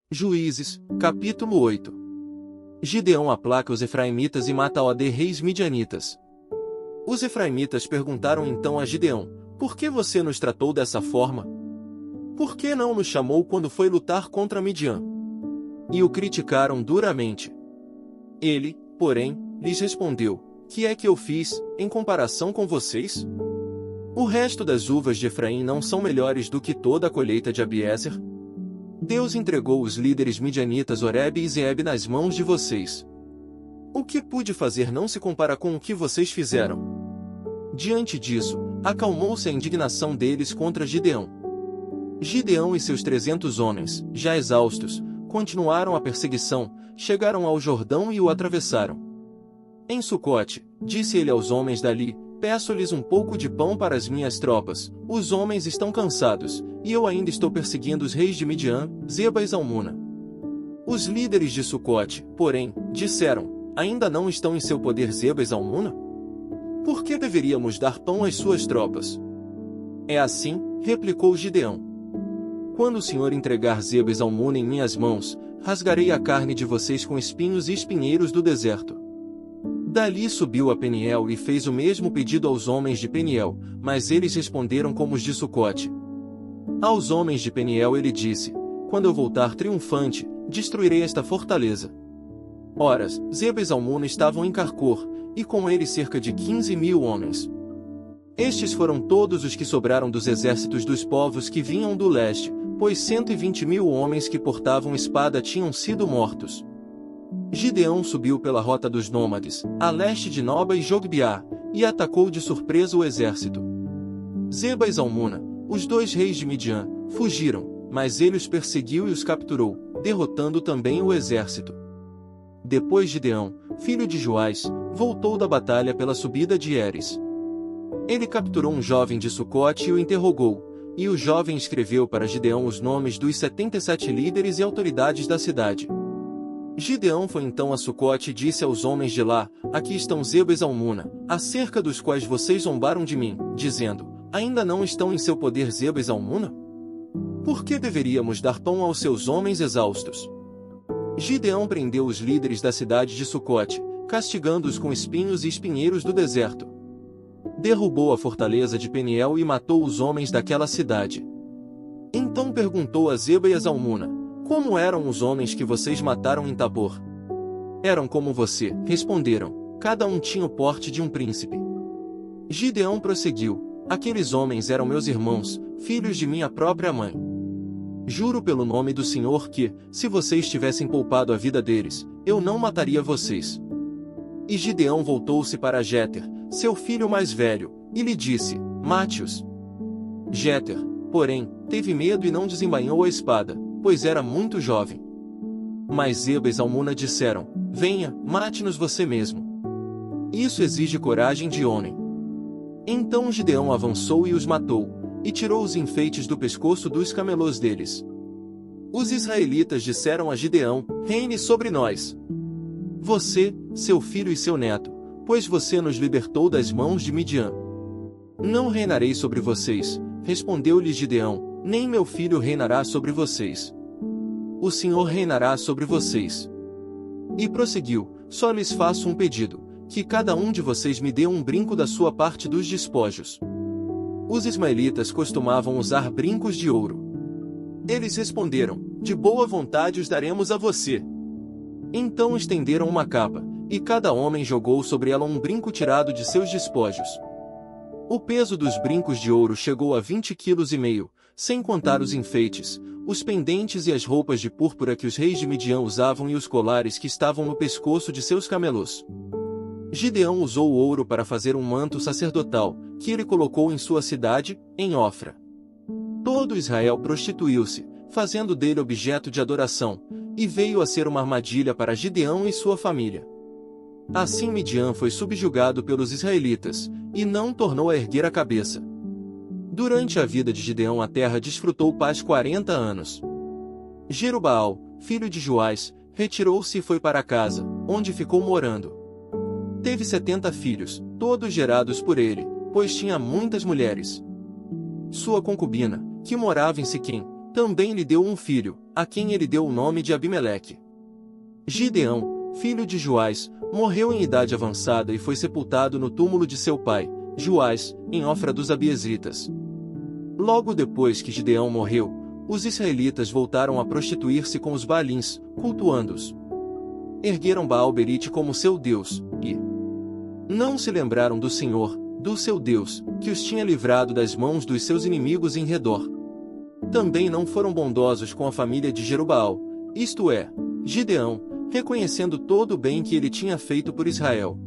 Juízes, capítulo 8. Gideão aplaca os efraimitas e mata reis midianitas. Os efraimitas perguntaram então a Gideão: por que você nos tratou dessa forma? Por que não nos chamou quando foi lutar contra Midian? E o criticaram duramente. Ele, porém, lhes respondeu: que é que eu fiz, em comparação com vocês? O resto das uvas de Efraim não são melhores do que toda a colheita de Abiezer? Deus entregou os líderes midianitas Oreb e Zeeb nas mãos de vocês. O que pude fazer não se compara com o que vocês fizeram. Diante disso, acalmou-se a indignação deles contra Gideão. Gideão e seus 300 homens, já exaustos, continuaram a perseguição, chegaram ao Jordão e o atravessaram. Em Sucote, disse ele aos homens dali: peço-lhes um pouco de pão para as minhas tropas, os homens estão cansados, e eu ainda estou perseguindo os reis de Midian, Zeba e Zalmuna. Os líderes de Sucote, porém, disseram: ainda não estão em seu poder Zeba e Zalmuna? Por que deveríamos dar pão às suas tropas? É assim, replicou Gideão. Quando o Senhor entregar Zeba e Zalmuna em minhas mãos, rasgarei a carne de vocês com espinhos e espinheiros do deserto. Dali subiu a Peniel e fez o mesmo pedido aos homens de Peniel, mas eles responderam como os de Sucote. Aos homens de Peniel ele disse: quando eu voltar triunfante, destruirei esta fortaleza. Ora, Zeba e Zalmuna estavam em Carcor, e com eles cerca de 15.000 homens. Estes foram todos os que sobraram dos exércitos dos povos que vinham do leste, pois 120.000 homens que portavam espada tinham sido mortos. Gideão subiu pela rota dos nômades, a leste de Noba e Jogbeá, e atacou de surpresa o exército. Zeba e Zalmuna, os 2 reis de Midian, fugiram, mas ele os perseguiu e os capturou, derrotando também o exército. Depois Gideão, filho de Joás, voltou da batalha pela subida de Heres. Ele capturou um jovem de Sucote e o interrogou, e o jovem escreveu para Gideão os nomes dos 77 líderes e autoridades da cidade. Gideão foi então a Sucote e disse aos homens de lá: aqui estão Zeba e Zalmuna, acerca dos quais vocês zombaram de mim, dizendo: ainda não estão em seu poder Zeba e Zalmuna? Por que deveríamos dar pão aos seus homens exaustos? Gideão prendeu os líderes da cidade de Sucote, castigando-os com espinhos e espinheiros do deserto. Derrubou a fortaleza de Peniel e matou os homens daquela cidade. Então perguntou a Zeba e a Zalmuna: como eram os homens que vocês mataram em Tabor? Eram como você, responderam, cada um tinha o porte de um príncipe. Gideão prosseguiu: aqueles homens eram meus irmãos, filhos de minha própria mãe. Juro pelo nome do Senhor que, se vocês tivessem poupado a vida deles, eu não mataria vocês. E Gideão voltou-se para Jéter, seu filho mais velho, e lhe disse: mate-os. Jéter, porém, teve medo e não desembainhou a espada, pois era muito jovem. Mas Zeba e Zalmuna disseram: venha, mate-nos você mesmo. Isso exige coragem de homem. Então Gideão avançou e os matou, e tirou os enfeites do pescoço dos camelôs deles. Os israelitas disseram a Gideão: reine sobre nós. Você, seu filho e seu neto, pois você nos libertou das mãos de Midian. Não reinarei sobre vocês, respondeu-lhes Gideão, nem meu filho reinará sobre vocês. O Senhor reinará sobre vocês. E prosseguiu: só lhes faço um pedido, que cada um de vocês me dê um brinco da sua parte dos despojos. Os ismaelitas costumavam usar brincos de ouro. Eles responderam: de boa vontade os daremos a você. Então estenderam uma capa, e cada homem jogou sobre ela um brinco tirado de seus despojos. O peso dos brincos de ouro chegou a 20,5 kg, sem contar os enfeites, os pendentes e as roupas de púrpura que os reis de Midian usavam e os colares que estavam no pescoço de seus camelôs. Gideão usou o ouro para fazer um manto sacerdotal, que ele colocou em sua cidade, em Ofra. Todo Israel prostituiu-se, fazendo dele objeto de adoração, e veio a ser uma armadilha para Gideão e sua família. Assim Midian foi subjugado pelos israelitas, e não tornou a erguer a cabeça. Durante a vida de Gideão a terra desfrutou paz 40 anos. Jerubaal, filho de Joás, retirou-se e foi para casa, onde ficou morando. Teve 70 filhos, todos gerados por ele, pois tinha muitas mulheres. Sua concubina, que morava em Siquém, Também lhe deu um filho, a quem ele deu o nome de Abimeleque. Gideão, filho de Joás, morreu em idade avançada e foi sepultado no túmulo de seu pai, Joás, em Ofra dos Abiezritas. Logo depois que Gideão morreu, os israelitas voltaram a prostituir-se com os Baalins, cultuando-os. Ergueram Baal-Berite como seu Deus, e não se lembraram do Senhor, do seu Deus, que os tinha livrado das mãos dos seus inimigos em redor. Também não foram bondosos com a família de Jerubaal, isto é, Gideão, reconhecendo todo o bem que ele tinha feito por Israel.